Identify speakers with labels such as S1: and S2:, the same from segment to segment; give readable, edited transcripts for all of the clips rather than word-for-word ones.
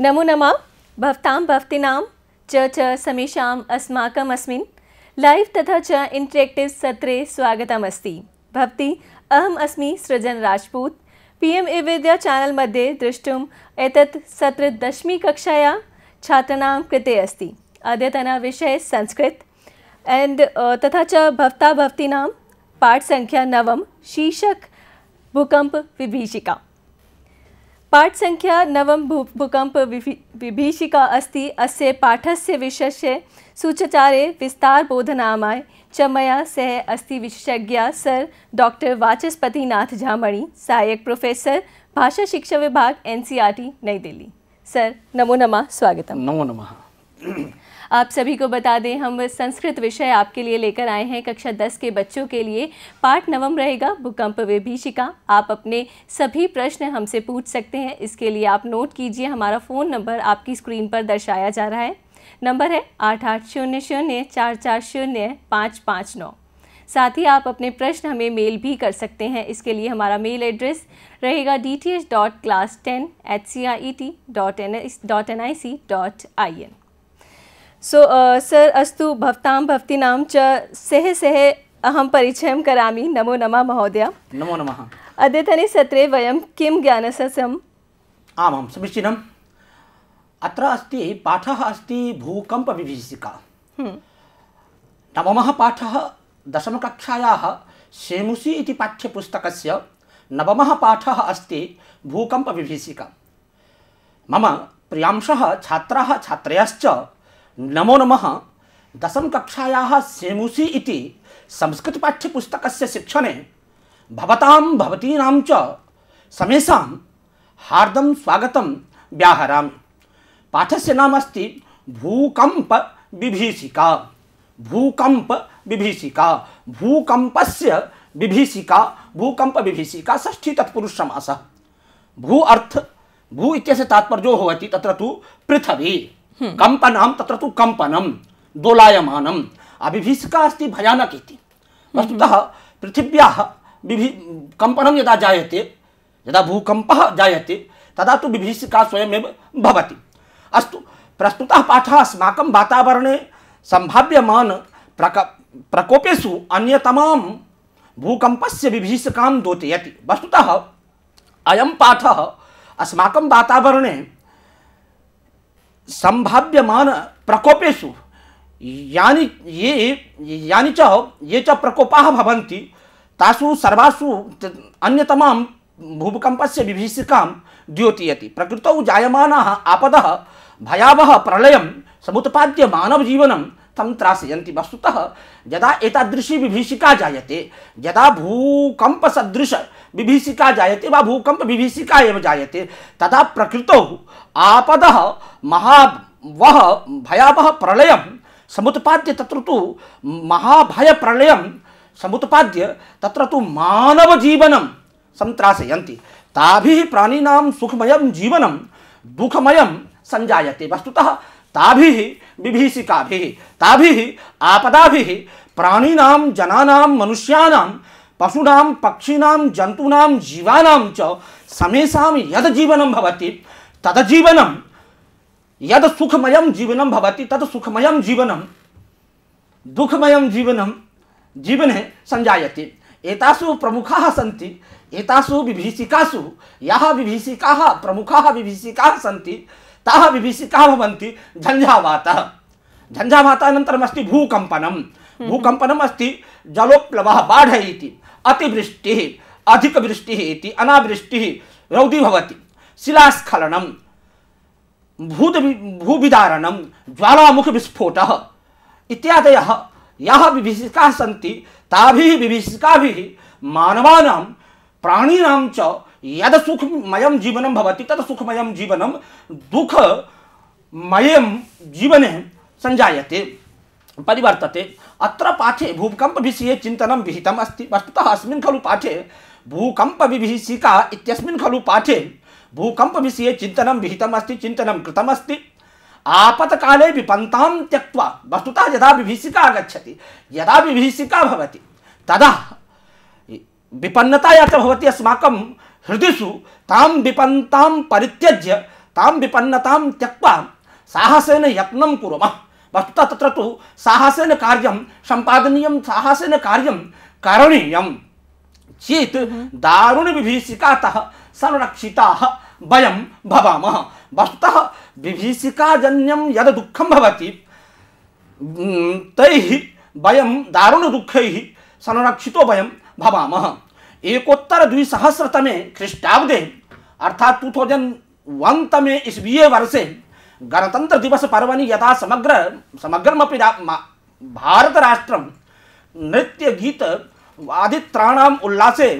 S1: नमो नमः भवतां भवतीनां च समेषाम् अस्माकम् अस्मिन् लाइव तथा च इंटरेक्टिव सत्रे स्वागतमस्ति। भवती अहम् अस्मि सृजन राजपूत। पीएम ई-विद्या चैनल मध्ये दृष्टुम् एतत् सत्र 10वी कक्षाया छात्राणां कृते अस्ति। अद्यतन विषय संस्कृत एंड तथा च भवता भवतीनां पाठ संख्या 9 शीर्षक भूकंप विभीषिका। पाठ संख्या 9 भूकंप विभीषिका अस्ति। अस्य पाठस्य विषयस्य सूचचारे विस्तार बोधनाय च मया सह अस्ति विशेषज्ञ सर डॉक्टर वाचस्पतिनाथ झामणी, सहायक प्रोफेसर भाषा शिक्षा विभाग एनसीईआरटी नई दिल्ली। सर नमो नमः, स्वागतम।
S2: नमो नमः।
S1: आप सभी को बता दें, हम संस्कृत विषय आपके लिए लेकर आए हैं। कक्षा 10 के बच्चों के लिए पाठ 9 रहेगा भूकंप विभीषिका। आप अपने सभी प्रश्न हमसे पूछ सकते हैं। इसके लिए आप नोट कीजिए, हमारा फ़ोन नंबर आपकी स्क्रीन पर दर्शाया जा रहा है। नंबर है 8800440559। साथ ही आप अपने प्रश्न हमें मेल भी कर सकते हैं। इसके लिए हमारा मेल एड्रेस रहेगा dth.class10@cret.nic.in। सर अस्तु भवतां भवतीनां च सह अहं परिचयं करोमि। नमो नमः महोदय।
S2: नमो नमः।
S1: अद्यतने सत्रे वयं किं ज्ञानसस्यम्?
S2: आमां समीचीनम्। अत्र अस्ति पाठः अस्ति भूकम्पविभीषिका। नवमः पाठः दशमकक्षायाः सेमुसि इति पाठ्यपुस्तकस्य नवमः पाठः अस्ति भूकम्पविभीषिका। मम प्रियांशः छात्राः छात्रयश्च नमो नमः। दशमकक्षायाः सेमुसि इति संस्कृतपाठ्यपुस्तकस्य शिक्षणे भवतां भवतीनां च समेषां हार्दं स्वागतं व्याहरामि। पाठस्य नाम अस्ति भूकम्पविभीषिका। भूकम्पविभीषिका, भूकम्पस्य विभीषिका, भूकम्पविभीषिका षष्ठी तत्पुरुष समासः। भू अर्थ भू इत्यस्य तात्पर्यो भवति तत्र तु पृथिवी, कंपनं तत्र तु कंपनं, दोलायमानम्। अविभीषिका अस्ति भयानक इति। वस्तुतः पृथिव्याः कंपनं यदा जायते, यदा भूकम्पः जायते तदा तु विभीषिका स्वयमेव भवति। अस्तु, प्रस्तुतः पाठः अस्माकं वातावरणे संभाव्यमान प्रकोपेषु अन्यतमां भूकम्पस्य विभीषिकां द्योतयति। वस्तुतः अयं पाठः अस्माकं वातावरणे संभाव्यमान प्रकोपेषु यानि च प्रकोपाः भवन्ति तासु सर्वासु अन्यतमां भूकम्पस्य विभीषिकां द्योतयति। प्रकृतौ जायमानाः आपदः भयावह प्रलयं समुत्पाद्य मानवजीवनं तं त्रासयन्ति। वस्तुतः यदा एतादृशी विभीषिका जायते, यदा भूकम्पसदृश विभीषिका जायते वा भूकम्प विभीषिका एव जायते, तदा प्रकृतौ आपदः महावह भयावह प्रलयं समुत्पाद्य तत्र तु महाभयप्रलयं समुत्पाद्य तत्र तु मानवजीवनं संत्रासयन्ति। ताभिः प्राणिनां सुखमयं जीवनं दुःखमयं संजायते। वस्तुतः ताभिः विभीषिकाभिः, ताभिः आपदाभिः प्राणिनां, जनानां, मनुष्याणां, पशूनां, पक्षिणां, जन्तूनां, जीवानां च समेषां यद् जीवनं भवति तद् जीवनं, यद् सुखमयं जीवनं भवति तद् सुखमयं जीवनं दुःखमयं जीवनं जीवने संजायते। एतासु प्रमुखाः सन्ति। एतासु विभीषिकासु याः विभीषिकाः प्रमुखाः विभीषिकाः सन्ति ताः विभीषिकाः भवन्ति झञ्झावातः। झञ्झावातानन्तरम् अस्ति भूकम्पनं। भूकम्पनम् अस्ति जलोप्लवः, बाढ इति, अतिवृष्टिः, अधिकवृष्टिः इति, अनावृष्टिः, रौदी भवति, शिलास्खलनं, भूविदारणं, ज्वालामुखविस्फोटः इत्यादयः याः विभीषिकाः सन्ति ताभिः विभीषिकाभिः मानवानां, प्राणिनां च यद् सुखमयं जीवनं भवति तद् सुखमयं जीवनं दुःखमयं जीवने संजायते, परिवर्तते। अत्र पाठे भूकम्पविषये चिन्तनं विहितम् अस्ति। वस्तुतः अस्मिन् खलु पाठे भूकम्पविभीषिका इत्यस्मिन् खलु पाठे भूकम्पविषये चिन्तनं विहितम् अस्ति, चिन्तनं कृतम् अस्ति। आपत्काले विपन्तां त्यक्त्वा, वस्तुतः यदा विभीषिका आगच्छति, यदा विभीषिका भवति तदा विपन्नता या भवति अस्माकं हृदिषु, तां विपन्तां परित्यज्य तां विपन्नतां त्यक्त्वा साहसेन यत्नं कुर्मः। वस्तुतः तत्र तु साहसेन कार्यं सम्पादनीयं, साहसेन कार्यं करणीयं चेत् दारुणविभीषिकातः संरक्षिताः वयं भवामः। वस्तुतः विभीषिकाजन्यं यद् दुःखं भवति तैः वयं दारुणदुःखैः संरक्षितो वयं भवामः। एकोत्तर 2000 ख्रीष्टाब्दे अर्थात 2001 तमे ईस्वीये वर्षे गणतंत्र दिवस पर्वणि यदा समग्रमपि भारत राष्ट्रं नृत्य गीत वादित्राणाम् उल्लासे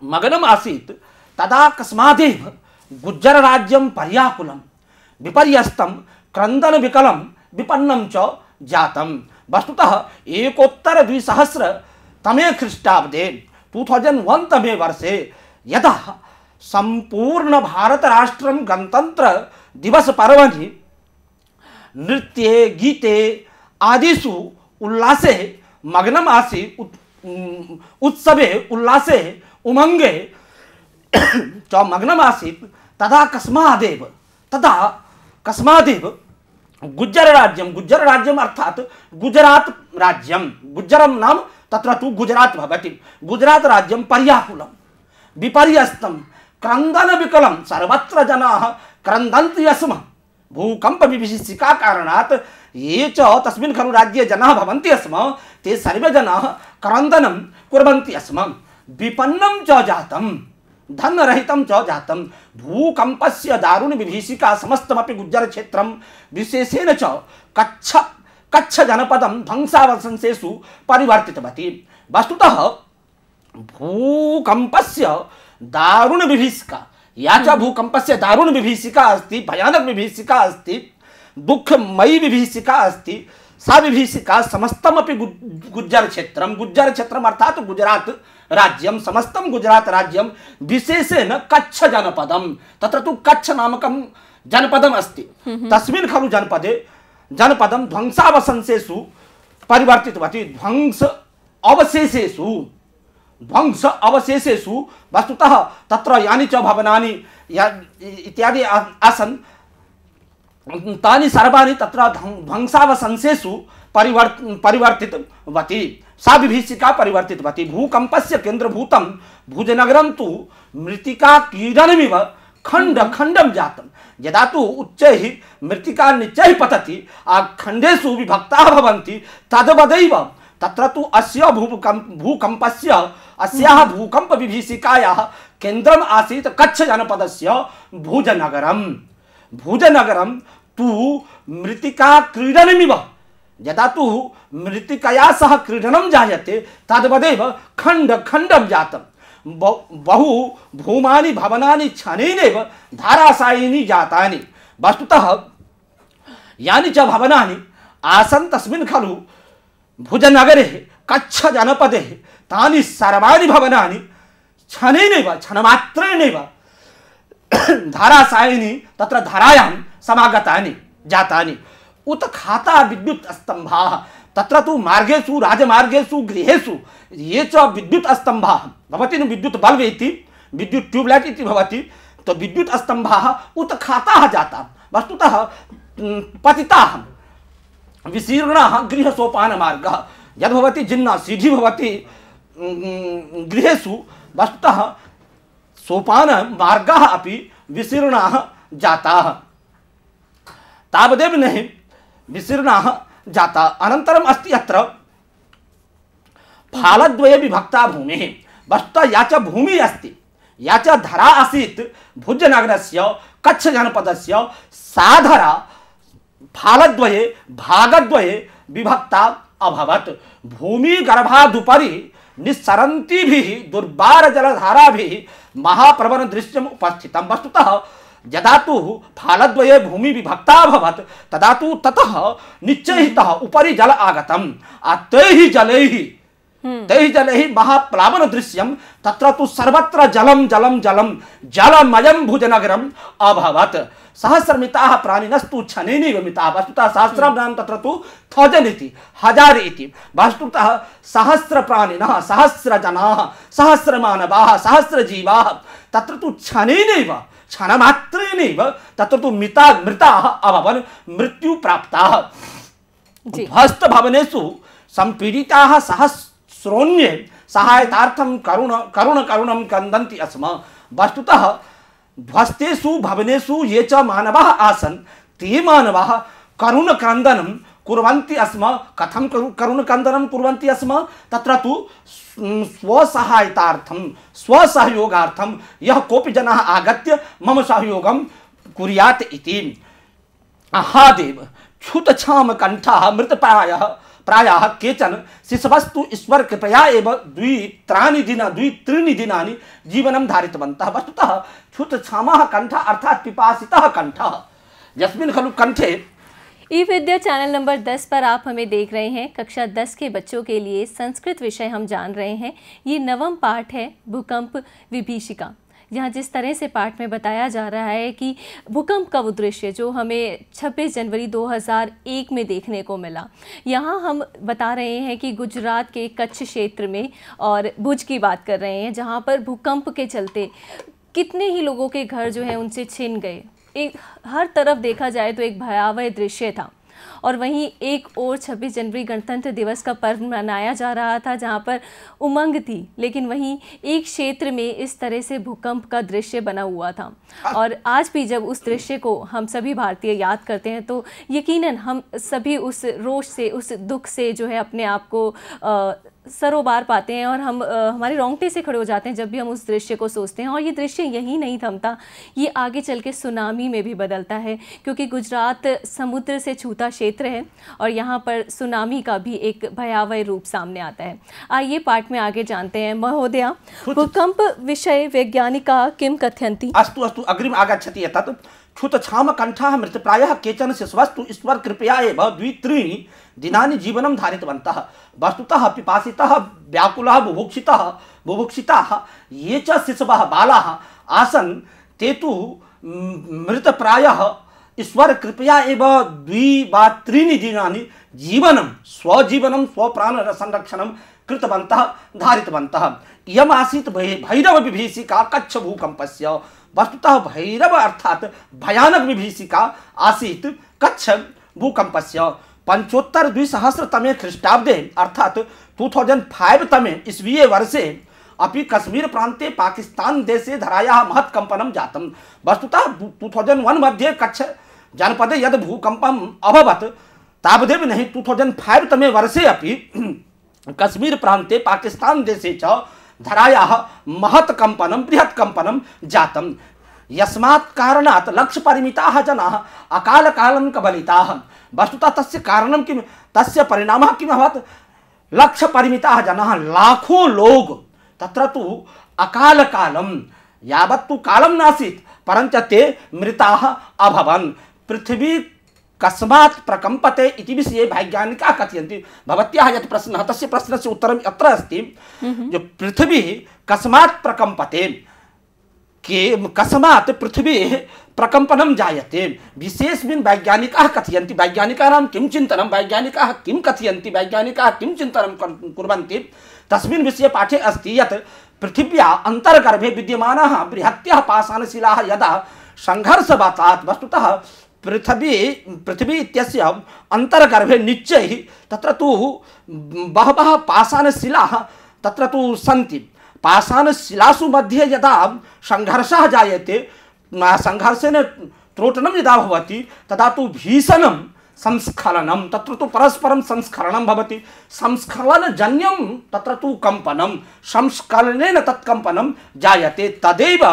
S2: मग्नम् आसीत् तदा कस्मादेव गुज्जर राज्यं पर्याकुलं विपर्यस्तं क्रन्दन विकलं विपन्नं च जातं। वस्तुतः एकोत्तर 2000 तमे ख्रीष्टाब्दे 2001 तमे वर्षे यदा संपूर्ण भारत राष्ट्रं गणतंत्र दिवस पर्वणि नृत्ये गीते आदिषु उल्लासे मग्नम् आसीत्, उत्सवे उल्लासे उमंगे च मग्नम् आसीत् तदा कस्मादेव गुज्जर राज्यम अर्थात गुजरात राज्यम, गुज्जरम नाम तत्र तु गुजरात भवति, गुजरात राज्यम पर्याकुलं विपर्यस्तं क्रन्दन विकलं सर्वत्र जनाः क्रन्दन्ति स्म। भूकंप विभीषिका कारणात् ये च तस्मिन् खलु राज्ये जनाः भवन्ति स्म ते सर्वे जनाः क्रन्दनं कुर्वन्ति स्म। विपन्नं च जातं, धनरहितं च जातं। भूकंपस्य दारुण विभीषिका समस्तमपि गुज्जर क्षेत्रं विशेषेण च कच्छ जनपदं ध्वंसावशेषेषु परिवर्तितवती। वस्तुतः भूकंपस्य दारुण विभीषिका या च भूकंपस्य दारुण विभीषिका अस्ति, भयानक विभीषिका अस्ति, दुःखमयी विभीषिका अस्ति। सा विभीषिका समस्तमपि गुज्जर क्षेत्रम अर्थात गुजरात राज्यम, समस्तं गुजरात राज्यम विशेषेण कच्छ जनपदम, तत्र तु कच्छ नामकं जनपदम अस्ति। तस्मिन् खलु जनपदं ध्वंसावशेषेषु परिवर्तितवती। ध्वंस अवशेषेषु वस्तुतः तत्र यानि च भवनानि इत्यादि आसन् तानि सर्वाणि तत्र ध्वंसावशेषेषु परिवर्तितवती। सा विभीषिका परिवर्तितवती। भूकंपस्य केन्द्रभूतं भुजनगरं तु मृत्तिका कीडनमिव खंड खंडम जातम्। यदा तु उच्चैः मृत्तिका निच्चैः पतति खंडेषु विभक्ताः भवन्ति तद्वदैव तत्र तु अस्य भूकंपस्य अस्याः भूकंप विभीषिकायाः केन्द्रम् आसीत् कच्छ जनपदस्य भुजनगरं तु मृत्तिका क्रीडनमिव। यदा तु मृत्तिकया सह क्रीडनं जायते तद्वदेव खंड खंडं जातं। बहु भूमानि भवनानि क्षणेनैव धाराशायिनी जातानि। वस्तुतः यानि च भवनानि आसन् तस्मिन् खलु भुजनगरे कच्छ जनपदे तानि सर्वाणि भवनानि क्षणमात्रेणैव धाराशायिनी तत्र धारायां समागतानि जातानि। उत्खाता विद्युत स्तंभाः, तत्र तु मार्गेषु राजमार्गेषु गृहेषु ये च विद्युत स्तंभाः भवति, विद्युत बल्ब इति विद्युत ट्यूबलाइट इति भवति, तो विद्युत स्तंभाः उत्खाताः जाताः। वस्तुतः पतिताः विशीर्णाः गृहसोपानमार्गः यद्भवति जिन्ना सीढ़ी भवति गृहेषु, वस्तुतः सोपानमार्गाः अपि विशीर्णाः जाताः। तावदेव नहि विशीर्णाः जाता। अनन्तरम् अस्ति अत्र फालद्वये विभक्ता भूमिः। वस्तुतः या च भूमिः अस्ति, या च धरा आसीत् भुजनगरस्य कच्छ जनपदस्य, सा धरा फालद्वये भागद्वये विभक्ता अभवत्। भूमिगर्भादुपरि निस्सरन्तीभिः दुर्बार जलधाराभिः महाप्रबल दृश्यम् उपस्थितम्। वस्तुतः यदा तु फालद्वये भूमि विभक्ता अभवत् तदा तु ततः निश्चयतः उपरि जल आगतम्। तैः जलैः तैः जनैः महाप्लावन दृश्यम तत्र तु सर्वत्र जलम जलम जलम जलमयं भुजनगरम अभवत्। सहस्रमिताः प्राणिनस्तु क्षणेनैव मिताः। वस्तुतः सहस्रं नाम तत्र तु 1000 इति, 1000 इति। वस्तुतः सहस्र प्राणिनः, सहस्र जनाः, सहस्र मानवाः, सहस्र जीवाः तत्र तु क्षणेनैव, क्षणमात्रेणैव तत्र तु मृताः अभवन्, मृत्यु प्राप्ताः। ध्वस्त भवनेषु संपीडिताः सहस्रोऽन्ये सहायतार्थं करुणं क्रन्दन्ति स्म। वस्तुतः ध्वस्तेषु भवनेषु ये च मानवाः आसन् ते मानवाः करुणक्रन्दनं कुर्वन्ति स्म। कथं करुणक्रन्दनं कुर्वन्ति स्म? तत्र तु स्वसहायतार्थं, स्वसहयोगार्थं यः कोऽपि जनः आगत्य मम सहयोगं कुर्यात् इति। आहादेव क्षुतक्षामकण्ठाः प्रायः केचन शिशवस्तु ईश्वर कृपया एव 2-3 दिनानि जीवनं धारितवन्तः। वस्तुतः क्षुतक्षामः कण्ठः अर्थात पिपासितः कण्ठः, यस्मिन् खलु कंठे।
S1: ई विद्या चैनल नंबर 10 पर आप हमें देख रहे हैं। कक्षा 10 के बच्चों के लिए संस्कृत विषय हम जान रहे हैं। ये 9वां पाठ है भूकंप विभीषिका। यहाँ जिस तरह से पाठ में बताया जा रहा है कि भूकंप का वो दृश्य जो हमें 26 जनवरी 2001 में देखने को मिला, यहाँ हम बता रहे हैं कि गुजरात के कच्छ क्षेत्र में और भुज की बात कर रहे हैं, जहाँ पर भूकंप के चलते कितने ही लोगों के घर जो हैं उनसे छिन गए। एक हर तरफ देखा जाए तो एक भयावह दृश्य था। और वहीं एक और 26 जनवरी गणतंत्र दिवस का पर्व मनाया जा रहा था, जहां पर उमंग थी, लेकिन वहीं एक क्षेत्र में इस तरह से भूकंप का दृश्य बना हुआ था। और आज भी जब उस दृश्य को हम सभी भारतीय याद करते हैं तो यकीनन हम सभी उस रोष से, उस दुख से जो है अपने आप को सरोबार पाते हैं और हम हमारे रोंगटे से खड़े हो जाते हैं जब भी हम उस दृश्य को सोचते हैं। और ये दृश्य यहीं नहीं थमता, ये आगे चल के सुनामी में भी बदलता है, क्योंकि गुजरात समुद्र से छूता क्षेत्र है और यहाँ पर सुनामी का भी एक भयावह रूप सामने आता है। आइए पाठ में आगे जानते हैं। महोदया, भूकंप विषय वैज्ञानिका किम कथयन्ति?
S2: अस्तु अस्तु, अग्रिम आगच्छति एतत्। क्षुतक्षामकण्ठाः मृतप्रायः केचन शिशवस्तु ईश्वर कृपया एव 2-3 दिनानि जीवनं धारितवन्तः। वस्तुतः पिपासितः व्याकुलः बुभुक्षिताः ये च शिशवः बालाः आसन् ते तु मृतप्रायः ईश्वर कृपया एव 2-3 दिनानि जीवनं स्वजीवनं स्वप्राण संरक्षणं कृतवन्तः, धारितवन्तः। इयम् आसीत् भैरव विभीषिका कच्छ भूकंपस्य। वस्तुतः भैरव अर्थात भयानक विभीषिका आसीत् कच्छ भूकंपस्य। 2500 ख्रीष्टाब्दे अर्थात 2005 तमे ईस्वीये वर्षे अपि कश्मीर प्रान्ते पाकिस्तान देशे धरायाः महत् कंपनं जातम्। वस्तुतः 2001 मध्ये कच्छ जनपदे यद् भूकंपम् अभवत् तावदेव नहीं 2005 तमे वर्षे अपि कश्मीर प्रान्ते पाकिस्तान देशे च धरायाः महत् कंपनं, बृहत् कंपनं जातम्। यस्मात् कारणात् लक्षपरिमिताः जनाः अकालकालं कबलिताः। वस्तुतः तस्य कारणं किं, तस्य परिणामः किम् अभवत्? लक्षपरिमिताः जनाः, लाखों लोग तत्र तु अकालकालं, यावत् तु कालं नासीत् परञ्च ते मृताः अभवन्। पृथ्वी कस्मात् प्रकम्पते इति विषये वैज्ञानिकाः कथयन्ति। भवत्याः यत् प्रश्नः, तस्य प्रश्नस्य उत्तरम् अत्र अस्ति। जो पृथ्वी कस्मात् प्रकम्पते, कस्मात् पृथ्वी प्रकम्पनं जायते, विशेषेण वैज्ञानिकाः कथयन्ति। वैज्ञानिकानां किं चिन्तनं, वैज्ञानिकाः किं कथयन्ति, वैज्ञानिकाः किं चिन्तनं कुर्वन्ति, तस्मिन् विषये पाठे अस्ति यत् पृथिव्याः अन्तर्गर्भे विद्यमानाः बृहत्यः पाषाणशिलाः यदा संघर्षवशात्, वस्तुतः पृथ्वी इत्यस्य अन्तर्गर्भे निश्चयैः तत्र तु बहवः पाषाणशिलाः तत्र तु सन्ति। पाषाणशिलासु मध्ये यदा संघर्षः जायते, संघर्षेण त्रोटनं यदा भवति तदा तु भीषणं संस्खलनं, तत्र तु परस्परं संस्खलनं भवति। संस्खलनजन्यं तत्र तु कंपनं, संस्खलनेन तत्कंपनं जायते। तदेव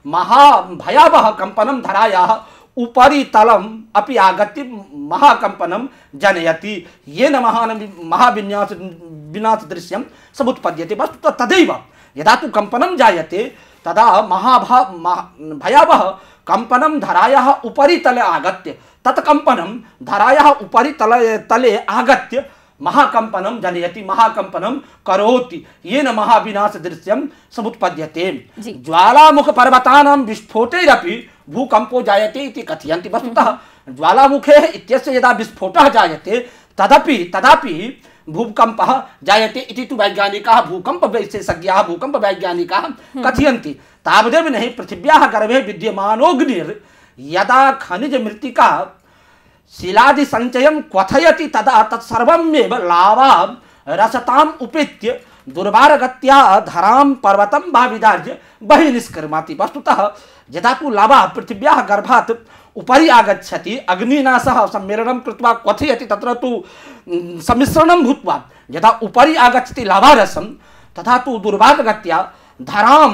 S2: महाभयावह कंपनं धरायाः उपरि तलम् अपि आगत्य महाकंपनं जनयति, येन महाविनाश दृश्यं समुत्पद्यते। वस्तुतः तदैव यदा तु कंपनं जायते तदा भयावह कंपनं धरायाः उपरि तले आगत्य, तत्कंपनं धरायाः उपरि तले आगत्य महाकंपनम जनयति महाकंपनम करोति येन महाविनाश दृश्यम समुत्पद्यते। ज्वालामुख पर्वतानां विस्फोटेरपि भूकंपो जायते इति कथयन्ति। वस्तुतः ज्वालामुखे इत्यस्य यदा विस्फोटः जायते तदापि भूकंपः जायते इति तु वैज्ञानिकाः भूकंप विशेषज्ञाः भूकंप वैज्ञानिकाः कथयन्ति। तावदेव नहि पृथिव्याः गर्भे विद्यमानोऽग्निर् यदा खनिज मृत्तिका शिलादि संचयं क्वथयति तदा तत्सर्वमेव लावा रसताम् उपेत्य दुर्वारगत्या धरां पर्वतं वा विदार्य बहिः निष्क्रमति। वस्तुतः यदा तु लावा पृथिव्याः गर्भात् उपरि आगच्छति अग्निना सह सम्मेलनं कृत्वा क्वथयति तत्र तु सम्मिश्रणं भूत्वा यदा उपरि आगच्छति लावारसं तथा तु दुर्वारगत्या धरां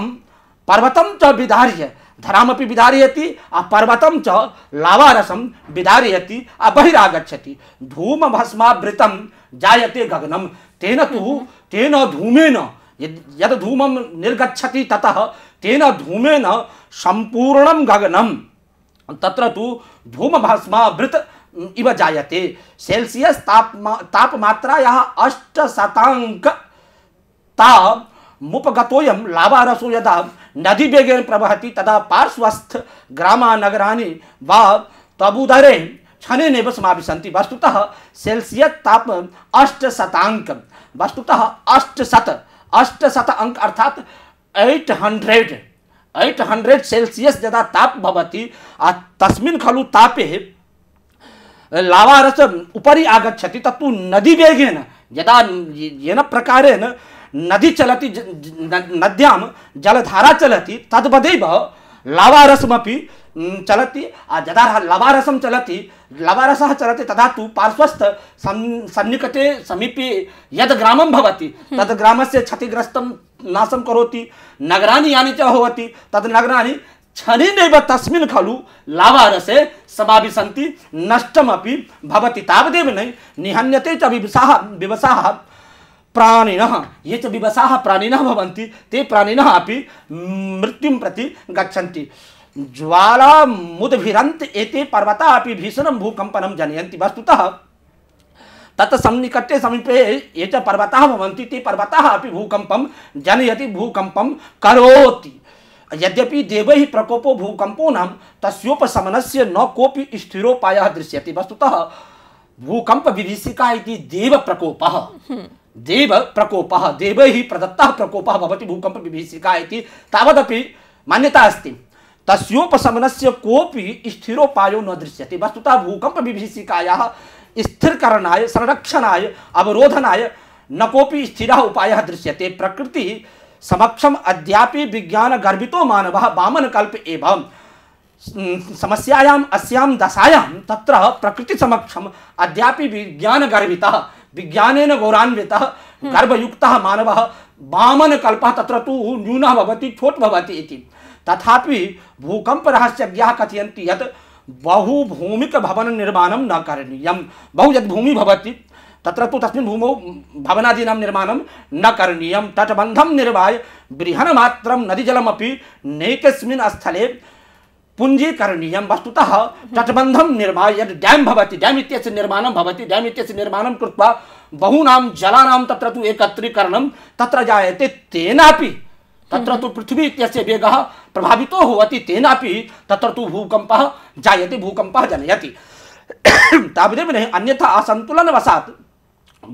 S2: पर्वतं च विदार्य धरामपि विदारयति पर्वतं च लावारसं विदारयति बहिरागच्छति। धूमभस्मावृतं जायते गगनं तेन धूमेन यद् धूमं निर्गच्छति ततः तेन धूमेन सम्पूर्णं गगनं तत्र तु धूमभस्मावृत इव जायते। सेल्सियस तापमात्रायाः 8% मुपगतोऽयं लावारसो यदा नदीवेगेन प्रवहति तदा पार्श्वस्थ ग्रामानगराणि वा तबुदरे क्षणेनैव समाविशन्ति। वस्तुतः सेल्सियस ताप 8% वस्तुतः 800 अंक अर्थात 800 सेल्सियस यदा ताप भवति तस्मिन् खलु तापे लावारस उपरि आगच्छति तत्तु नदीवेगेन यदा येन प्रकारेण नदी चलति नद्यां जलधारा चलति तद्वदेव लावारसमपि चलति। यदा लावारसः चलति तदा तु पार्श्वस्थ सन्निकटे समीपे यद् ग्रामं भवति तद् ग्रामस्य क्षतिग्रस्तं नाशं करोति। नगराणि यानि च भवति तद् नगराणि क्षणेनैव तस्मिन् खलु लावारसे समाविशन्ति नष्टमपि भवति। तावदेव न निहन्यते च विवशाः प्राणिनः ये च विवशाः प्राणिनः भवन्ति ते प्राणिनः अपि मृत्युं प्रति गच्छन्ति। ज्वालामुद्भिरन्त एते पर्वता अपि भीषणं भूकम्पनं जनयन्ति। वस्तुतः तत् सन्निकटे समीपे ये च पर्वताः भवन्ति ते पर्वताः अपि भूकम्पं जनयति भूकम्पं करोति। यद्यपि देवैः प्रकोपो भूकम्पोनां तस्योपशमनस्य न कोऽपि स्थिरोपायः दृश्यते। वस्तुतः भूकंप विभीषिका इति देव प्रकोपः देवैः प्रदत्तः प्रकोपः भवति भूकंप विभीषिका इति तावदपि मान्यता अस्ति। तस्योपशमनस्य कोऽपि स्थिरोपायो न दृश्यते। वस्तुतः भूकंप विभीषिकायाः स्थिरकरणाय संरक्षणाय अवरोधनाय न कोऽपि स्थिरः उपायः दृश्यते। प्रकृति समक्षम अद्यापि विज्ञान गर्भितो मानवः वामनकल्प एवं समस्यायाम् अस्यां दशायां तत्र प्रकृति समक्षम अद्यापि विज्ञान गर्भितः विज्ञानेन गौरवान्वितः गर्भयुक्तः मानवः वामनकल्पः तत्र तु न्यूनः भवति छोट भवति इति। तथापि भूकंप रहस्यज्ञाः कथयन्ति यत् बहुभूमिक भवन निर्माणं न करणीयं। बहु यद् भूमि भवति तत्र तु तस्मिन् भूमौ भवनादीनां निर्माणं न करणीयं। तटबन्धं निर्माय बृहन्मात्रं नदीजलमपि नैकस्मिन् स्थले पुञ्जीकरणीयं। वस्तुतः तटबन्धं निर्माय यद् डैम भवति डैम इत्यस्य निर्माणं भवति डैम इत्यस्य निर्माणं कृत्वा बहूनां जलानां तत्र तु एकत्रीकरणं तत्र जायते। तेनापि तत्र तु पृथ्वी इत्यस्य वेगः प्रभावितो भवति तेनापि तत्र तु भूकम्पः जायते भूकम्पः जनयति। तावदेव नहि अन्यथा असन्तुलनवशात्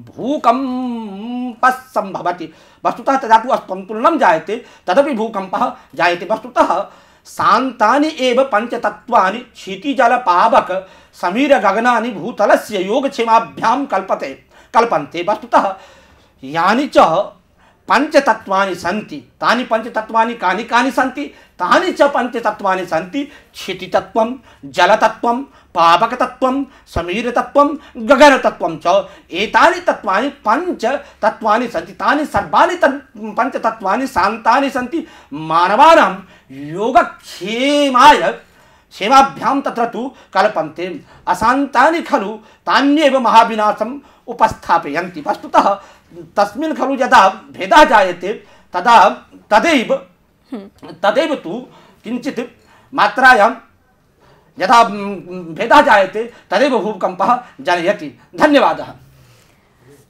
S2: भूकम्पः सम्भवति। वस्तुतः तदा तु असन्तुलनं जायते तदपि भूकम्पः जायते। वस्तुतः शान्तानि एव पंचतत्त्वानि क्षितिजलपावक समीर गगनानि भूतलस्य योगक्षेमाभ्यां कल्पन्ते। वस्तुतः यानि च पंचतत्त्वानि सन्ति तानि पंचतत्त्वानि कानि कानि सन्ति तानि च पंचतत्त्वानि सन्ति क्षितितत्त्वं जलतत्त्वं पावकतत्त्वं समीरतत्त्वं गगनतत्त्वं च। एतानि तत्त्वानि पंचतत्त्वानि सन्ति तानि सर्वाणि पंचतत्त्वानि शान्तानि सन्ति मानवानां योगक्षेमाभ्यां तत्र तु कल्पन्ते। अशान्तानि खलु तान्येव महाविनाशम् उपस्थापयन्ति। वस्तुतः तस्मिन् खलु यदा भेदः जायते तदैव तु किञ्चित् मात्रायां यदा भेदः जायते तदैव भूकम्पः जनयति। धन्यवादः।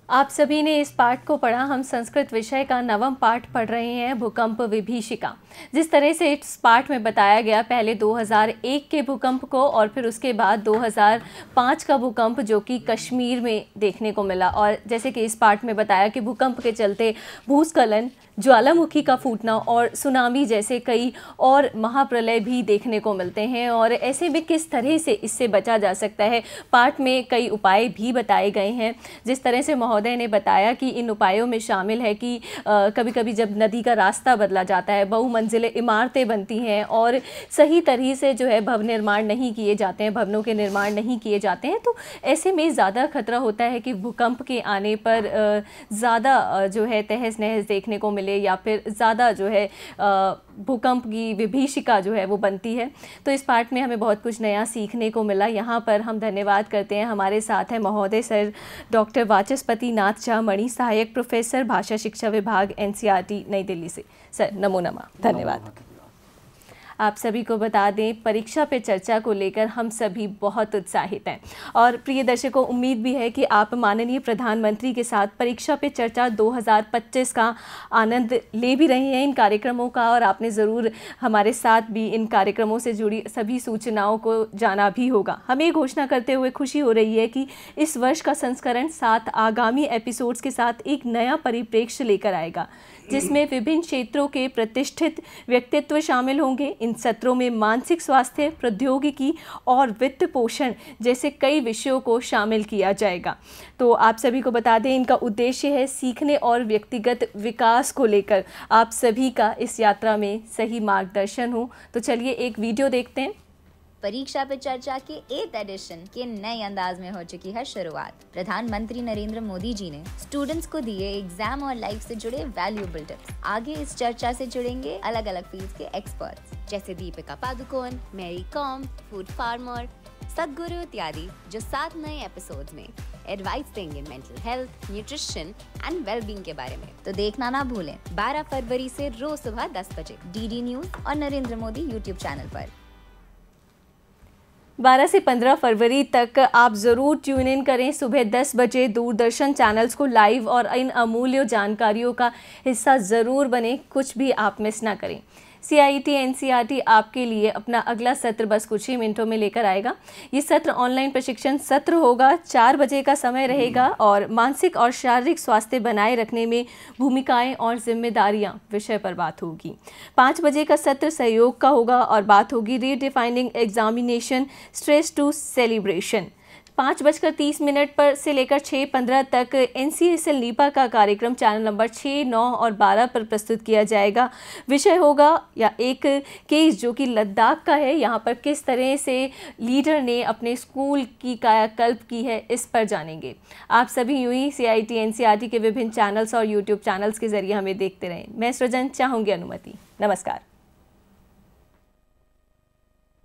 S1: आप सभी ने इस पाठ को पढ़ा। हम संस्कृत विषय का 9वां पाठ पढ़ रहे हैं, भूकंप विभीषिका। जिस तरह से इस पाठ में बताया गया, पहले 2001 के भूकंप को और फिर उसके बाद 2005 का भूकंप जो कि कश्मीर में देखने को मिला। और जैसे कि इस पाठ में बताया कि भूकंप के चलते भूस्खलन, ज्वालामुखी का फूटना और सुनामी जैसे कई और महाप्रलय भी देखने को मिलते हैं। और ऐसे में किस तरह से इससे बचा जा सकता है, पाठ में कई उपाय भी बताए गए हैं। जिस तरह से महोदय ने बताया कि इन उपायों में शामिल है कि कभी कभी जब नदी का रास्ता बदला जाता है, बहुमंजिले इमारतें बनती हैं और सही तरह से जो है भवन निर्माण नहीं किए जाते हैं, भवनों के निर्माण नहीं किए जाते हैं, तो ऐसे में ज़्यादा खतरा होता है कि भूकंप के आने पर ज़्यादा जो है तहस नहस देखने को मिले या फिर ज़्यादा जो है भूकंप की विभीषिका जो है वो बनती है। तो इस पाठ में हमें बहुत कुछ नया सीखने को मिला। यहाँ पर हम धन्यवाद करते हैं, हमारे साथ हैं महोदय सर डॉक्टर वाचस्पति नाथ झा मणि, सहायक प्रोफेसर भाषा शिक्षा विभाग NCERT नई दिल्ली से। सर नमो नमः, धन्यवाद। आप सभी को बता दें, परीक्षा पे चर्चा को लेकर हम सभी बहुत उत्साहित हैं और प्रिय दर्शकों, उम्मीद भी है कि आप माननीय प्रधानमंत्री के साथ परीक्षा पे चर्चा 2025 का आनंद ले भी रहे हैं इन कार्यक्रमों का, और आपने ज़रूर हमारे साथ भी इन कार्यक्रमों से जुड़ी सभी सूचनाओं को जाना भी होगा। हमें ये घोषणा करते हुए खुशी हो रही है कि इस वर्ष का संस्करण 7 आगामी एपिसोड्स के साथ एक नया परिप्रेक्ष्य लेकर आएगा, जिसमें विभिन्न क्षेत्रों के प्रतिष्ठित व्यक्तित्व शामिल होंगे। इन सत्रों में मानसिक स्वास्थ्य, प्रौद्योगिकी और वित्त पोषण जैसे कई विषयों को शामिल किया जाएगा। तो आप सभी को बता दें, इनका उद्देश्य है सीखने और व्यक्तिगत विकास को लेकर आप सभी का इस यात्रा में सही मार्गदर्शन हो। तो चलिए एक वीडियो देखते हैं।
S3: परीक्षा पे चर्चा के 8th एडिशन के नए अंदाज में हो चुकी है शुरुआत। प्रधानमंत्री नरेंद्र मोदी जी ने स्टूडेंट्स को दिए एग्जाम और लाइफ से जुड़े वैल्यूएबल टिप्स। आगे इस चर्चा से जुड़ेंगे अलग अलग फील्ड के एक्सपर्ट्स जैसे दीपिका पादुकोण, मैरी कॉम, फूड फार्मर, सदगुरु इत्यादि, जो 7 नए एपिसोड्स में एडवाइस देंगे mental health, nutrition and wellbeing के बारे में। तो देखना ना भूलें 12 फरवरी से रोज सुबह 10 बजे DD न्यूज और नरेंद्र मोदी YouTube चैनल पर।
S1: 12 से 15 फरवरी तक आप ज़रूर ट्यून इन करें सुबह 10 बजे दूरदर्शन चैनल्स को लाइव, और इन अमूल्य जानकारियों का हिस्सा ज़रूर बने, कुछ भी आप मिस ना करें। CIET NCERT आपके लिए अपना अगला सत्र बस कुछ ही मिनटों में लेकर आएगा। ये सत्र ऑनलाइन प्रशिक्षण सत्र होगा, 4 बजे का समय रहेगा और मानसिक और शारीरिक स्वास्थ्य बनाए रखने में भूमिकाएं और जिम्मेदारियां विषय पर बात होगी। 5 बजे का सत्र सहयोग का होगा और बात होगी redefining examination stress to celebration. 5:30 पर से लेकर 6:15 तक NCSL नीपा का कार्यक्रम चैनल नंबर 6, 9 और 12 पर प्रस्तुत किया जाएगा। विषय होगा या एक केस जो कि लद्दाख का है, यहाँ पर किस तरह से लीडर ने अपने स्कूल की कायाकल्प की है, इस पर जानेंगे। आप सभी यूं ही CIET NCERT के विभिन्न चैनल्स और YouTube चैनल्स के जरिए हमें देखते रहें। मैं सृजन चाहूँगी अनुमति। नमस्कार।